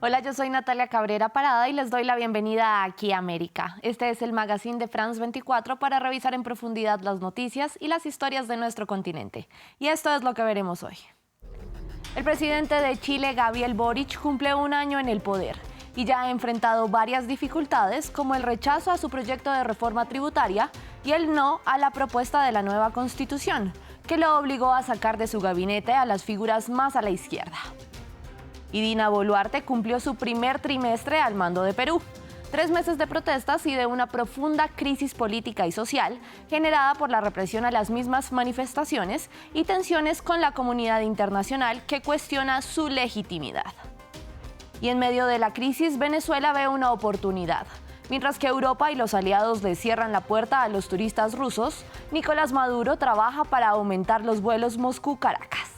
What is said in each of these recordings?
Hola, yo soy Natalia Cabrera Parada y les doy la bienvenida a Aquí América. Este es el magazine de France 24 para revisar en profundidad las noticias y las historias de nuestro continente. Y esto es lo que veremos hoy. El presidente de Chile, Gabriel Boric, cumple un año en el poder y ya ha enfrentado varias dificultades, como el rechazo a su proyecto de reforma tributaria y el no a la propuesta de la nueva Constitución, que lo obligó a sacar de su gabinete a las figuras más a la izquierda. Y Dina Boluarte cumplió su primer trimestre al mando de Perú. 3 meses de protestas y de una profunda crisis política y social generada por la represión a las mismas manifestaciones y tensiones con la comunidad internacional que cuestiona su legitimidad. Y en medio de la crisis, Venezuela ve una oportunidad. Mientras que Europa y los aliados le cierran la puerta a los turistas rusos, Nicolás Maduro trabaja para aumentar los vuelos Moscú-Caracas.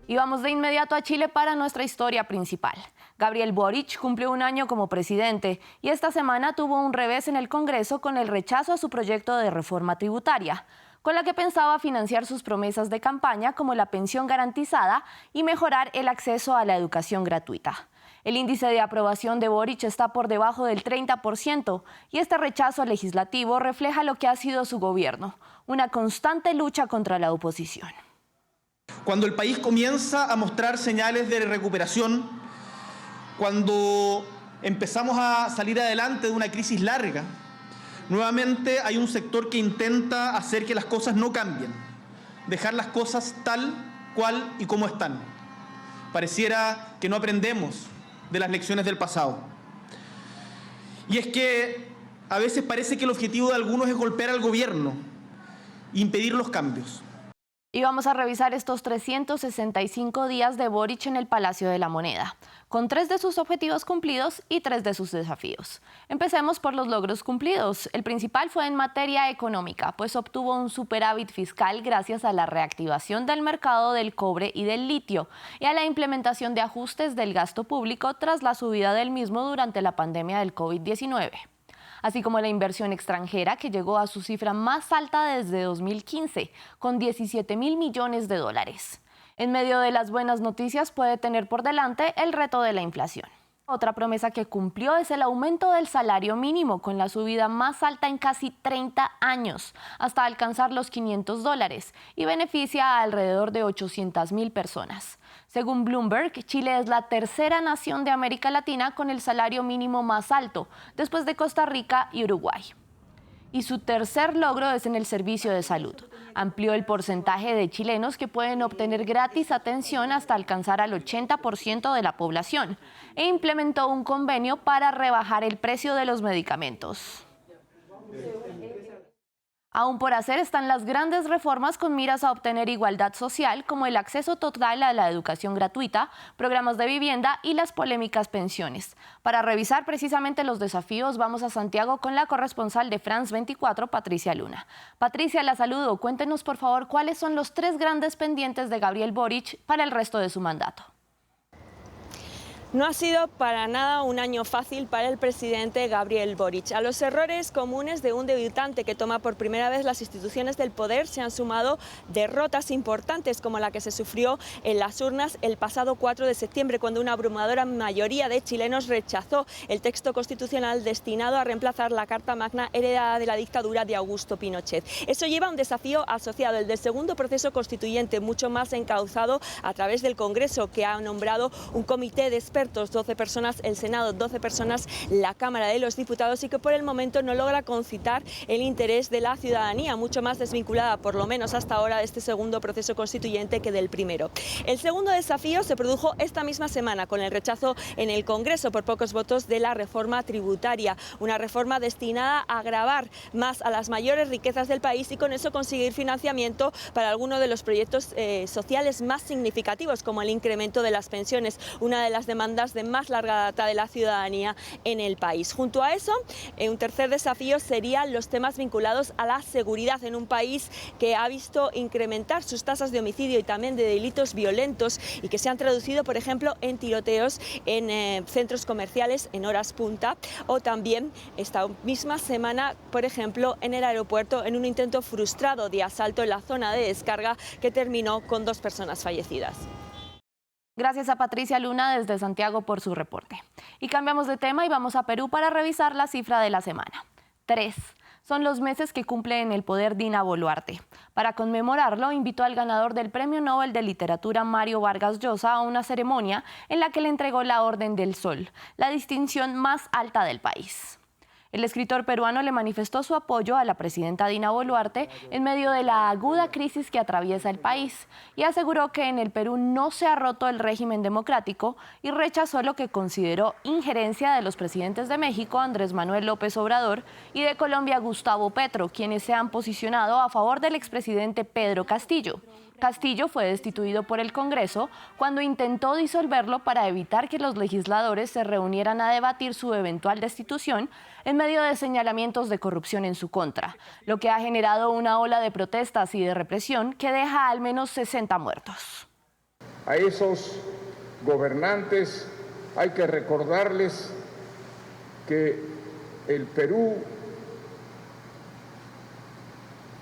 Y vamos de inmediato a Chile para nuestra historia principal. Gabriel Boric cumplió un año como presidente y esta semana tuvo un revés en el Congreso con el rechazo a su proyecto de reforma tributaria, con la que pensaba financiar sus promesas de campaña como la pensión garantizada y mejorar el acceso a la educación gratuita. El índice de aprobación de Boric está por debajo del 30% y este rechazo legislativo refleja lo que ha sido su gobierno, una constante lucha contra la oposición. Cuando el país comienza a mostrar señales de recuperación, cuando empezamos a salir adelante de una crisis larga, nuevamente hay un sector que intenta hacer que las cosas no cambien, dejar las cosas tal cual y como están. Pareciera que no aprendemos de las lecciones del pasado. Y es que a veces parece que el objetivo de algunos es golpear al gobierno e impedir los cambios. Y vamos a revisar estos 365 días de Boric en el Palacio de la Moneda, con 3 de sus objetivos cumplidos y 3 de sus desafíos. Empecemos por los logros cumplidos. El principal fue en materia económica, pues obtuvo un superávit fiscal gracias a la reactivación del mercado del cobre y del litio y a la implementación de ajustes del gasto público tras la subida del mismo durante la pandemia del COVID-19. Así como la inversión extranjera, que llegó a su cifra más alta desde 2015, con 17.000 millones de dólares. En medio de las buenas noticias puede tener por delante el reto de la inflación. Otra promesa que cumplió es el aumento del salario mínimo, con la subida más alta en casi 30 años, hasta alcanzar los $500, y beneficia a alrededor de 800.000 personas. Según Bloomberg, Chile es la tercera nación de América Latina con el salario mínimo más alto, después de Costa Rica y Uruguay. Y su tercer logro es en el servicio de salud. Amplió el porcentaje de chilenos que pueden obtener gratis atención hasta alcanzar al 80% de la población e implementó un convenio para rebajar el precio de los medicamentos. Aún por hacer están las grandes reformas con miras a obtener igualdad social, como el acceso total a la educación gratuita, programas de vivienda y las polémicas pensiones. Para revisar precisamente los desafíos, vamos a Santiago con la corresponsal de France 24, Patricia Luna. Patricia, la saludo. Cuéntenos, por favor, cuáles son los 3 grandes pendientes de Gabriel Boric para el resto de su mandato. No ha sido para nada un año fácil para el presidente Gabriel Boric. A los errores comunes de un debutante que toma por primera vez las instituciones del poder se han sumado derrotas importantes, como la que se sufrió en las urnas el pasado 4 de septiembre, cuando una abrumadora mayoría de chilenos rechazó el texto constitucional destinado a reemplazar la Carta Magna heredada de la dictadura de Augusto Pinochet. Eso lleva a un desafío asociado, el del segundo proceso constituyente, mucho más encauzado a través del Congreso, que ha nombrado un comité de expertos, 12 personas, el Senado 12 personas, la Cámara de los Diputados, y que por el momento no logra concitar el interés de la ciudadanía, mucho más desvinculada, por lo menos hasta ahora, de este segundo proceso constituyente que del primero. El segundo desafío se produjo esta misma semana con el rechazo en el Congreso por pocos votos de la reforma tributaria, una reforma destinada a gravar más a las mayores riquezas del país y con eso conseguir financiamiento para algunos de los proyectos sociales más significativos, como el incremento de las pensiones, una de las demandas de más larga data de la ciudadanía en el país. Junto a eso, un tercer desafío serían los temas vinculados a la seguridad en un país que ha visto incrementar sus tasas de homicidio y también de delitos violentos y que se han traducido, por ejemplo, en tiroteos en centros comerciales en horas punta, o también esta misma semana, por ejemplo, en el aeropuerto, en un intento frustrado de asalto en la zona de descarga que terminó con 2 personas fallecidas. Gracias a Patricia Luna desde Santiago por su reporte. Y cambiamos de tema y vamos a Perú para revisar la cifra de la semana. 3. Son los meses que cumple en el poder Dina Boluarte. Para conmemorarlo, invitó al ganador del Premio Nobel de Literatura Mario Vargas Llosa a una ceremonia en la que le entregó la Orden del Sol, la distinción más alta del país. El escritor peruano le manifestó su apoyo a la presidenta Dina Boluarte en medio de la aguda crisis que atraviesa el país y aseguró que en el Perú no se ha roto el régimen democrático y rechazó lo que consideró injerencia de los presidentes de México, Andrés Manuel López Obrador, y de Colombia, Gustavo Petro, quienes se han posicionado a favor del expresidente Pedro Castillo. Castillo fue destituido por el Congreso cuando intentó disolverlo para evitar que los legisladores se reunieran a debatir su eventual destitución en medio de señalamientos de corrupción en su contra, lo que ha generado una ola de protestas y de represión que deja al menos 60 muertos. A esos gobernantes hay que recordarles que el Perú,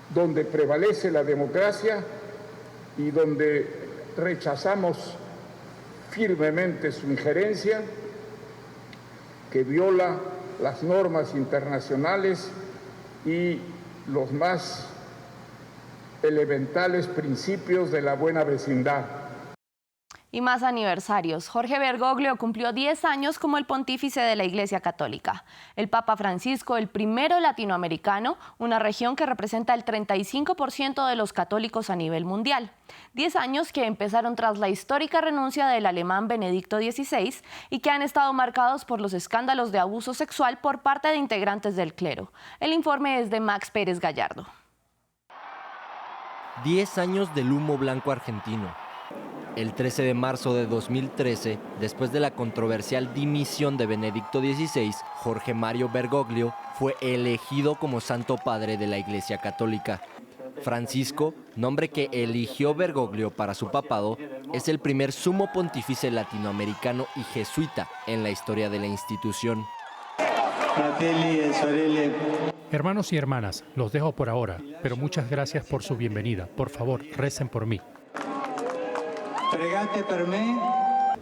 donde prevalece la democracia, y donde rechazamos firmemente su injerencia, que viola las normas internacionales y los más elementales principios de la buena vecindad. Y más aniversarios. Jorge Bergoglio cumplió 10 años como el pontífice de la Iglesia Católica. El Papa Francisco, el primero latinoamericano, una región que representa el 35% de los católicos a nivel mundial. 10 años que empezaron tras la histórica renuncia del alemán Benedicto XVI y que han estado marcados por los escándalos de abuso sexual por parte de integrantes del clero. El informe es de Max Pérez Gallardo. 10 años del humo blanco argentino. El 13 de marzo de 2013, después de la controversial dimisión de Benedicto XVI, Jorge Mario Bergoglio fue elegido como Santo Padre de la Iglesia Católica. Francisco, nombre que eligió Bergoglio para su papado, es el primer sumo pontífice latinoamericano y jesuita en la historia de la institución. Hermanos y hermanas, los dejo por ahora, pero muchas gracias por su bienvenida. Por favor, recen por mí.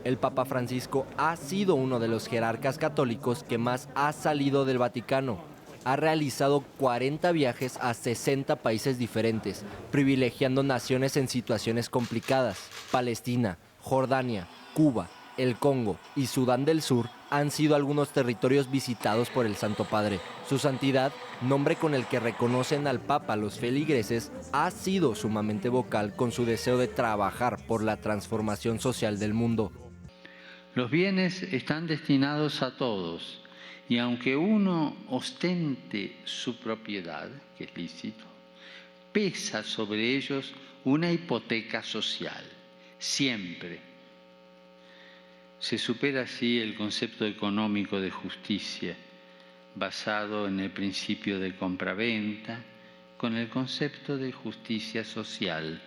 El Papa Francisco ha sido uno de los jerarcas católicos que más ha salido del Vaticano. Ha realizado 40 viajes a 60 países diferentes, privilegiando naciones en situaciones complicadas. Palestina, Jordania, Cuba, el Congo y Sudán del Sur han sido algunos territorios visitados por el Santo Padre. Su santidad, nombre con el que reconocen al Papa los feligreses, ha sido sumamente vocal con su deseo de trabajar por la transformación social del mundo. Los bienes están destinados a todos y aunque uno ostente su propiedad, que es lícito, pesa sobre ellos una hipoteca social, siempre. Se supera así el concepto económico de justicia, basado en el principio de compraventa, con el concepto de justicia social.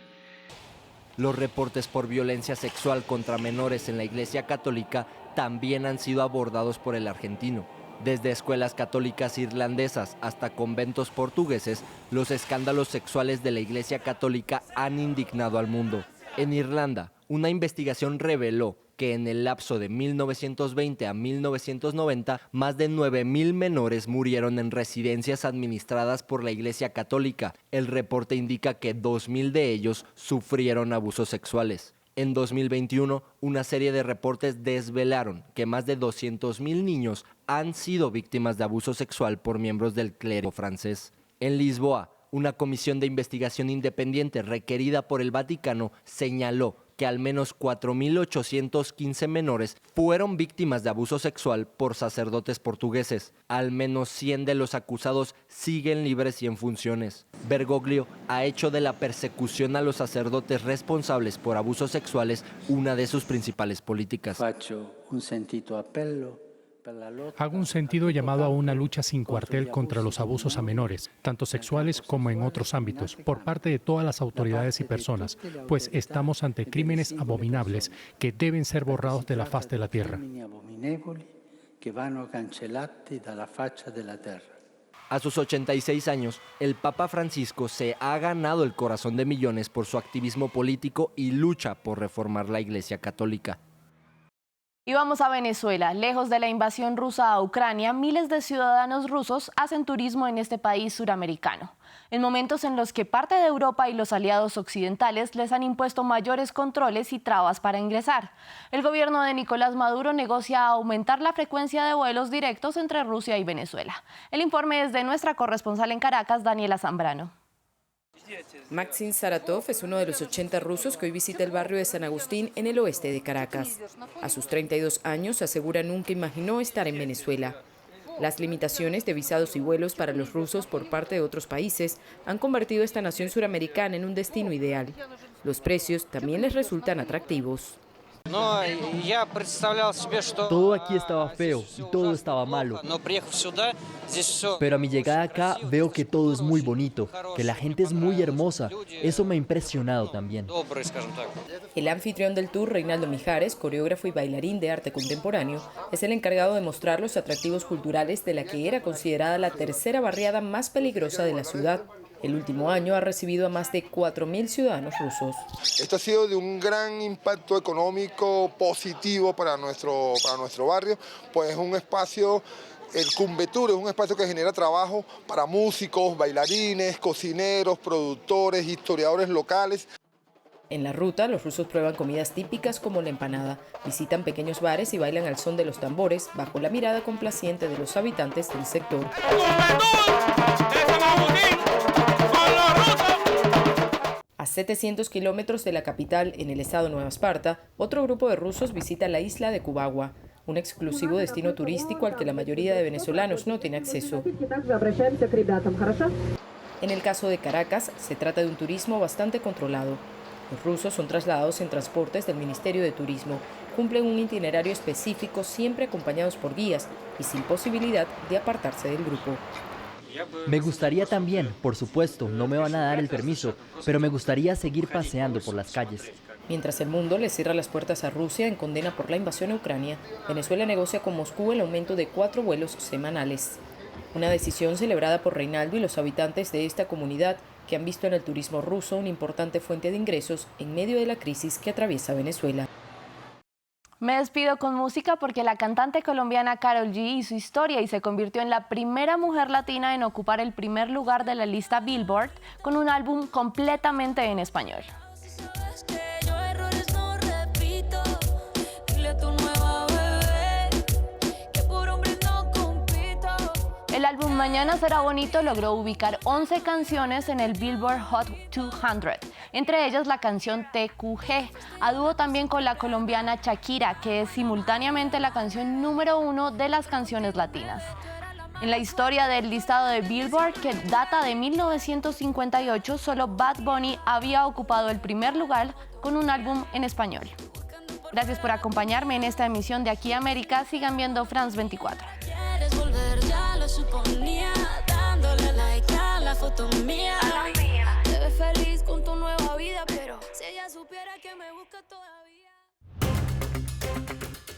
Los reportes por violencia sexual contra menores en la Iglesia Católica también han sido abordados por el argentino. Desde escuelas católicas irlandesas hasta conventos portugueses, los escándalos sexuales de la Iglesia Católica han indignado al mundo. En Irlanda, una investigación reveló que en el lapso de 1920 a 1990, más de 9,000 menores murieron en residencias administradas por la Iglesia Católica. El reporte indica que 2,000 de ellos sufrieron abusos sexuales. En 2021, una serie de reportes desvelaron que más de 200,000 niños han sido víctimas de abuso sexual por miembros del clero francés. En Lisboa, una comisión de investigación independiente requerida por el Vaticano señaló que al menos 4,815 menores fueron víctimas de abuso sexual por sacerdotes portugueses. Al menos 100 de los acusados siguen libres y en funciones. Bergoglio ha hecho de la persecución a los sacerdotes responsables por abusos sexuales una de sus principales políticas. Hago un sentido llamado a una lucha sin cuartel contra los abusos a menores, tanto sexuales como en otros ámbitos, por parte de todas las autoridades y personas, pues estamos ante crímenes abominables que deben ser borrados de la faz de la tierra. A sus 86 años, el Papa Francisco se ha ganado el corazón de millones por su activismo político y lucha por reformar la Iglesia Católica. Y vamos a Venezuela. Lejos de la invasión rusa a Ucrania, miles de ciudadanos rusos hacen turismo en este país suramericano. En momentos en los que parte de Europa y los aliados occidentales les han impuesto mayores controles y trabas para ingresar. El gobierno de Nicolás Maduro negocia aumentar la frecuencia de vuelos directos entre Rusia y Venezuela. El informe es de nuestra corresponsal en Caracas, Daniela Zambrano. Maxim Saratov es uno de los 80 rusos que hoy visita el barrio de San Agustín en el oeste de Caracas. A sus 32 años asegura nunca imaginó estar en Venezuela. Las limitaciones de visados y vuelos para los rusos por parte de otros países han convertido esta nación suramericana en un destino ideal. Los precios también les resultan atractivos. Todo aquí estaba feo y todo estaba malo. Pero a mi llegada acá veo que todo es muy bonito, que la gente es muy hermosa. Eso me ha impresionado también. El anfitrión del tour, Reinaldo Mijares, coreógrafo y bailarín de arte contemporáneo, es el encargado de mostrar los atractivos culturales de la que era considerada la tercera barriada más peligrosa de la ciudad. El último año ha recibido a más de 4.000 ciudadanos rusos. Esto ha sido de un gran impacto económico positivo para nuestro barrio, pues es un espacio, el Cumbetur es un espacio que genera trabajo para músicos, bailarines, cocineros, productores, historiadores locales. En la ruta, los rusos prueban comidas típicas como la empanada, visitan pequeños bares y bailan al son de los tambores, bajo la mirada complaciente de los habitantes del sector. A 700 kilómetros de la capital, en el estado Nueva Esparta, otro grupo de rusos visita la isla de Cubagua, un exclusivo destino turístico al que la mayoría de venezolanos no tiene acceso. En el caso de Caracas, se trata de un turismo bastante controlado. Los rusos son trasladados en transportes del Ministerio de Turismo, cumplen un itinerario específico siempre acompañados por guías y sin posibilidad de apartarse del grupo. Me gustaría también, por supuesto, no me van a dar el permiso, pero me gustaría seguir paseando por las calles. Mientras el mundo le cierra las puertas a Rusia en condena por la invasión a Ucrania, Venezuela negocia con Moscú el aumento de 4 vuelos semanales. Una decisión celebrada por Reinaldo y los habitantes de esta comunidad, que han visto en el turismo ruso una importante fuente de ingresos en medio de la crisis que atraviesa Venezuela. Me despido con música porque la cantante colombiana Karol G hizo historia y se convirtió en la primera mujer latina en ocupar el primer lugar de la lista Billboard con un álbum completamente en español. El álbum Mañana será bonito logró ubicar 11 canciones en el Billboard Hot 200, entre ellas la canción TQG, a dúo también con la colombiana Shakira, que es simultáneamente la canción número 1 de las canciones latinas. En la historia del listado de Billboard, que data de 1958, solo Bad Bunny había ocupado el primer lugar con un álbum en español. Gracias por acompañarme en esta emisión de Aquí América. Sigan viendo France 24. Suponía, dándole like a la foto mía. Te ves feliz con tu nueva vida, pero si ella supiera que me busca todavía.